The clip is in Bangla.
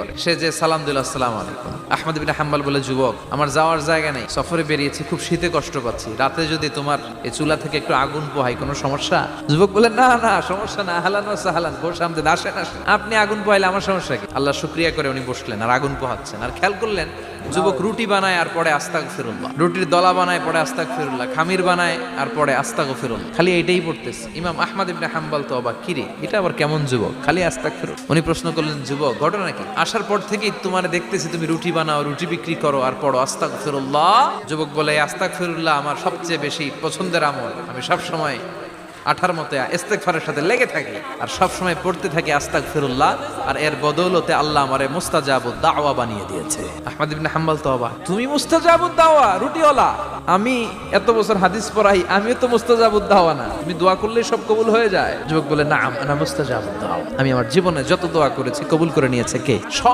করে, সে যে সালাম দিল আসসালামু আলাইকুম। আহমদ ইবনে হাম্বল বলে, যুবক, আমার যাওয়ার জায়গা নেই, সফরে বেরিয়েছি, খুব শীতে কষ্ট পাচ্ছি, রাতে যদি তোমার এই চুলা থেকে একটু আগুন পোহাই কোনো সমস্যা? যুবক বলে, না না, সমস্যা না, আহলান ওয়া সাহলান, বসে আমদের আসেন আসেন, আপনি আগুন পোহাইলে আমার সমস্যা কি? আল্লাহ শুকরিয়া করে উনি বসলেন আর আগুন পোহাচ্ছেন। আর খেয়াল করলেন, যুবক রুটি বানায় আর পরে আস্তাগফিরুল্লাহ, রুটির দলা বানায় পরে আস্তাগফিরুল্লাহ, খামির বানায় আর পরে আস্তাগফিরুল্লাহ, খালি এইটাই পড়তেছে। ইমাম আহমদ ইবনে হাম্বল তো অবাক, কিরে এটা আবার কেমন যুবক, খালি আস্তাগফিরুল্লাহ। উনি প্রশ্ন করলেন, যুবক, ঘটনা কি? আসার পর থেকেই তোমার দেখতেছি তুমি রুটি বানাও, রুটি বিক্রি করো আর পড়ো আস্তাগফিরুল্লাহ। যুবক বলে, আস্তাগফিরুল্লাহ আমার সবচেয়ে বেশি পছন্দের আমল, আমি সব সময় আঠার মতো ইস্তেগফারের সাথে লেগে থাকি আর সব সময় পড়তে থাকি আস্তাগফিরুল্লাহ, আর এর বদৌলতে আল্লাহ আমারে মুস্তাজাবুদ দাওয়া বানিয়ে দিয়েছে। আহমদ ইবনে হাম্বল তো অবাক, তুমি মুস্তাজাবুদ দাওয়া, রুটিওয়ালা? আমি এত বছর হাদিস পড়াই, আমিও তো মুস্তাজাবুদ দাওয়া না, তুমি দোয়া করলেই সব কবুল হয়ে যায়? যুবক বলে, নাম আনা মুস্তাজাবুদ দাওয়া, আমি আমার জীবনে যত দোয়া করেছি কবুল করে নিয়েছে কে?